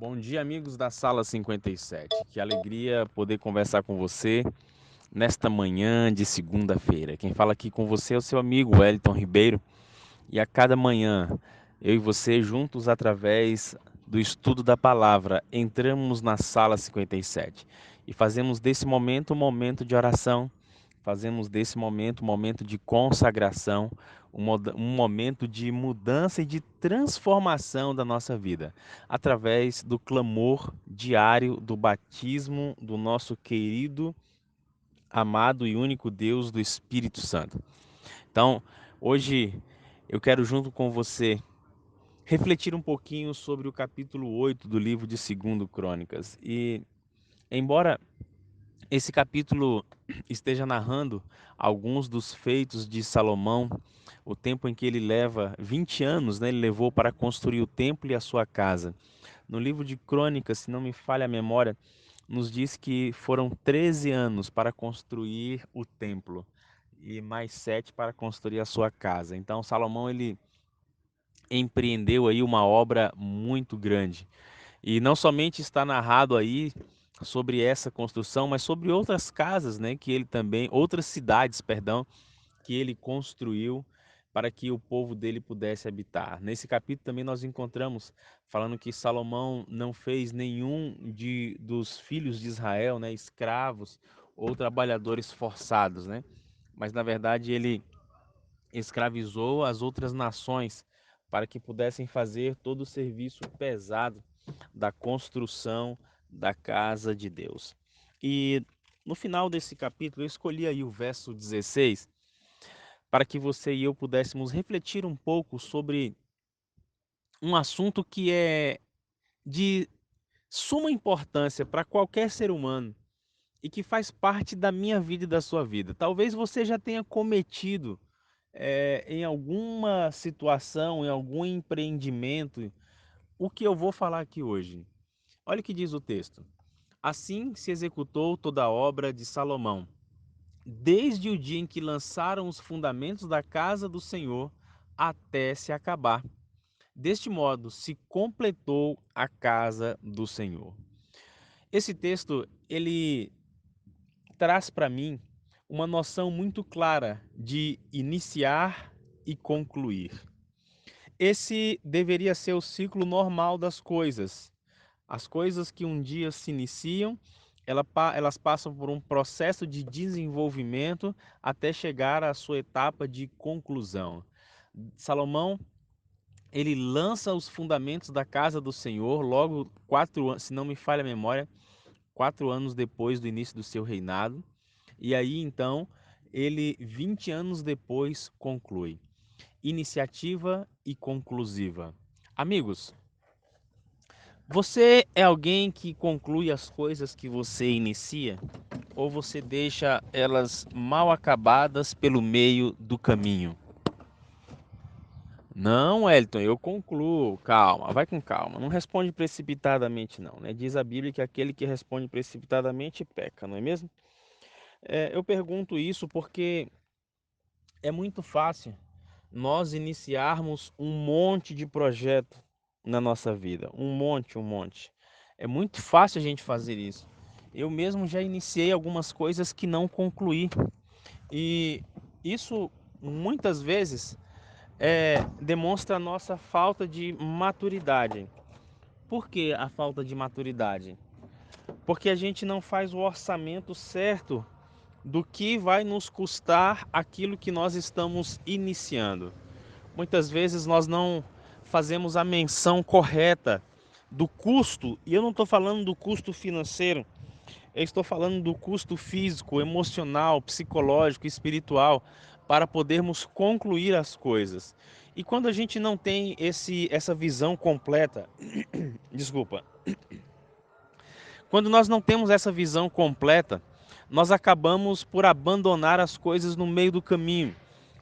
Bom dia, amigos da Sala 57. Que alegria poder conversar com você nesta manhã de segunda-feira. Quem fala aqui com você é o seu amigo Wellington Ribeiro. E a cada manhã, eu e você juntos através do estudo da palavra, entramos na Sala 57 e fazemos desse momento um momento de oração, fazemos desse momento um momento de consagração, um momento de mudança e de transformação da nossa vida, através do clamor diário do batismo do nosso querido, amado e único Deus do Espírito Santo. Então, hoje eu quero junto com você refletir um pouquinho sobre o capítulo 8 do livro de 2 Crônicas. E embora esse capítulo esteja narrando alguns dos feitos de Salomão, o tempo em que ele leva 20 anos, né, ele levou para construir o templo e a sua casa. No livro de Crônicas, se não me falha a memória, nos diz que foram 13 anos para construir o templo e mais 7 para construir a sua casa. Então Salomão ele empreendeu aí uma obra muito grande. E não somente está narrado aí sobre essa construção, mas sobre outras casas, né, que ele também, outras cidades, perdão, que ele construiu para que o povo dele pudesse habitar. Nesse capítulo também nós encontramos falando que Salomão não fez nenhum dos filhos de Israel, né, escravos ou trabalhadores forçados, né? Mas na verdade ele escravizou as outras nações para que pudessem fazer todo o serviço pesado da construção da casa de Deus. E no final desse capítulo, eu escolhi aí o verso 16 para que você e eu pudéssemos refletir um pouco sobre um assunto que é de suma importância para qualquer ser humano e que faz parte da minha vida e da sua vida. Talvez você já tenha cometido em alguma situação, em algum empreendimento, o que eu vou falar aqui hoje. Olha o que diz o texto. Assim se executou toda a obra de Salomão, desde o dia em que lançaram os fundamentos da casa do Senhor até se acabar. Deste modo se completou a casa do Senhor. Esse texto, ele traz para mim uma noção muito clara de iniciar e concluir. Esse deveria ser o ciclo normal das coisas. As coisas que um dia se iniciam, elas passam por um processo de desenvolvimento até chegar à sua etapa de conclusão. Salomão, ele lança os fundamentos da casa do Senhor logo 4 anos, se não me falha a memória, 4 anos depois do início do seu reinado. E aí então, ele 20 anos depois conclui. Iniciativa e conclusiva. Amigos, você é alguém que conclui as coisas que você inicia? Ou você deixa elas mal acabadas pelo meio do caminho? Não, Elton, eu concluo. Calma, vai com calma. Não responde precipitadamente, não, né? Diz a Bíblia que aquele que responde precipitadamente peca, não é mesmo? Eu pergunto isso porque é muito fácil nós iniciarmos um monte de projeto na nossa vida, um monte, um monte. É muito fácil a gente fazer isso. Eu mesmo já iniciei algumas coisas que não concluí. E isso muitas vezes demonstra a nossa falta de maturidade. Por que a falta de maturidade? Porque a gente não faz o orçamento certo do que vai nos custar aquilo que nós estamos iniciando. Muitas vezes nós não fazemos a menção correta do custo, e eu não estou falando do custo financeiro, eu estou falando do custo físico, emocional, psicológico, espiritual, para podermos concluir as coisas. E quando a gente não tem essa visão completa, desculpa, quando nós não temos essa visão completa, nós acabamos por abandonar as coisas no meio do caminho,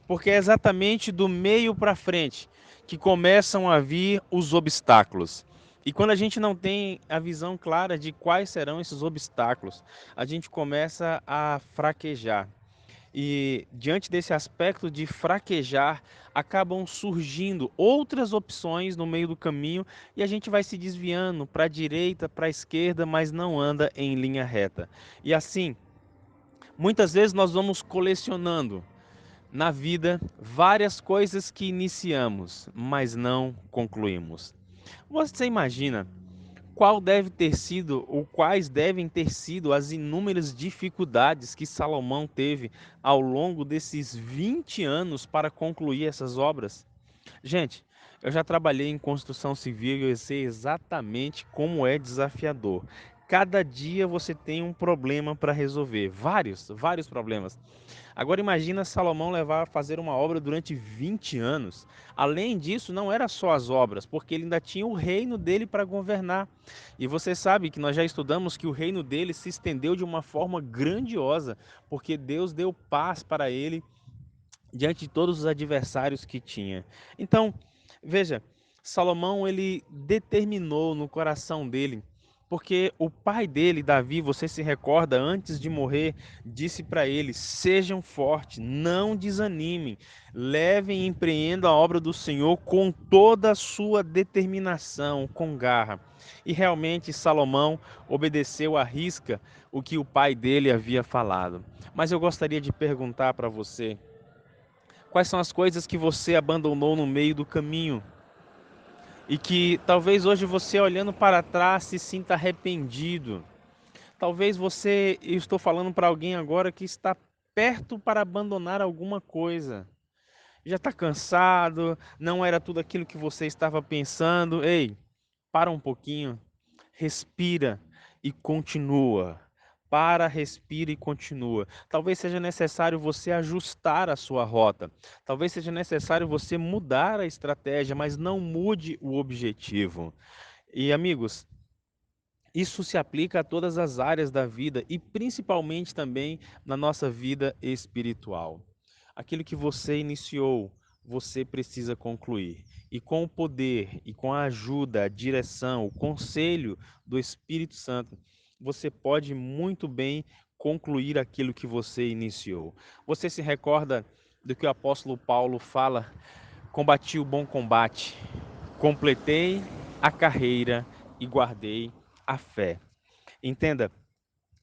porque é exatamente do meio para frente que começam a vir os obstáculos. E quando a gente não tem a visão clara de quais serão esses obstáculos, a gente começa a fraquejar. E diante desse aspecto de fraquejar, acabam surgindo outras opções no meio do caminho e a gente vai se desviando para a direita, para a esquerda, mas não anda em linha reta. E assim, muitas vezes nós vamos colecionando na vida várias coisas que iniciamos, mas não concluímos. Você imagina qual deve ter sido ou quais devem ter sido as inúmeras dificuldades que Salomão teve ao longo desses 20 anos para concluir essas obras? Gente, eu já trabalhei em construção civil e eu sei exatamente como é desafiador. Cada dia você tem um problema para resolver, vários problemas. Agora imagina Salomão levar a fazer uma obra durante 20 anos. Além disso, não era só as obras, porque ele ainda tinha o reino dele para governar. E você sabe que nós já estudamos que o reino dele se estendeu de uma forma grandiosa, porque Deus deu paz para ele diante de todos os adversários que tinha. Então, veja, Salomão ele determinou no coração dele, porque o pai dele, Davi, você se recorda, antes de morrer, disse para ele: sejam fortes, não desanimem, levem e empreendam a obra do Senhor com toda a sua determinação, com garra. E realmente Salomão obedeceu à risca o que o pai dele havia falado. Mas eu gostaria de perguntar para você: quais são as coisas que você abandonou no meio do caminho e que talvez hoje você olhando para trás se sinta arrependido? Talvez você, eu estou falando para alguém agora que está perto para abandonar alguma coisa. Já está cansado, não era tudo aquilo que você estava pensando. Ei, para um pouquinho, respira e continua. Para, respira e continua. Talvez seja necessário você ajustar a sua rota. Talvez seja necessário você mudar a estratégia, mas não mude o objetivo. E amigos, isso se aplica a todas as áreas da vida e principalmente também na nossa vida espiritual. Aquilo que você iniciou, você precisa concluir. E com o poder, e com a ajuda, a direção, o conselho do Espírito Santo, você pode muito bem concluir aquilo que você iniciou. Você se recorda do que o apóstolo Paulo fala: combati o bom combate, completei a carreira e guardei a fé. Entenda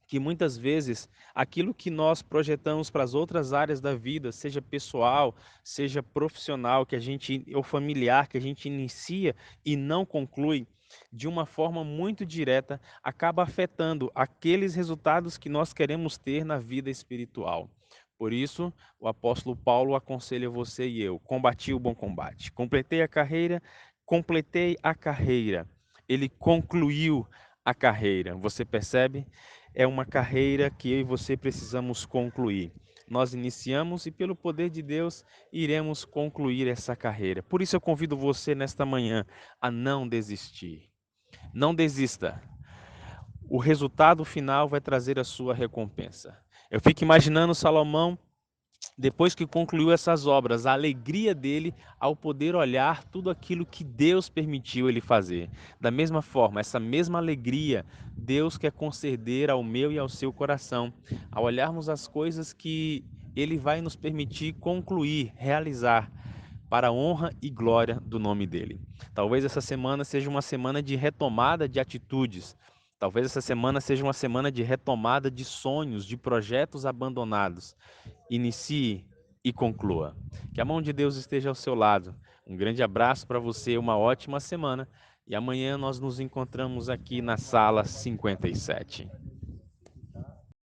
que muitas vezes aquilo que nós projetamos para as outras áreas da vida, seja pessoal, seja profissional, que a gente ou familiar, que a gente inicia e não conclui, de uma forma muito direta, acaba afetando aqueles resultados que nós queremos ter na vida espiritual. Por isso, o apóstolo Paulo aconselha você e eu: combati o bom combate, completei a carreira. Ele concluiu a carreira. Você percebe? É uma carreira que eu e você precisamos concluir. Nós iniciamos e, pelo poder de Deus, iremos concluir essa carreira. Por isso, eu convido você nesta manhã a não desistir. Não desista. O resultado final vai trazer a sua recompensa. Eu fico imaginando Salomão, depois que concluiu essas obras, a alegria dele ao poder olhar tudo aquilo que Deus permitiu ele fazer. Da mesma forma, essa mesma alegria Deus quer conceder ao meu e ao seu coração, ao olharmos as coisas que ele vai nos permitir concluir, realizar, para a honra e glória do nome dele. Talvez essa semana seja uma semana de retomada de atitudes. Talvez essa semana seja uma semana de retomada de sonhos, de projetos abandonados. Inicie e conclua. Que a mão de Deus esteja ao seu lado. Um grande abraço para você, uma ótima semana. E amanhã nós nos encontramos aqui na sala 57.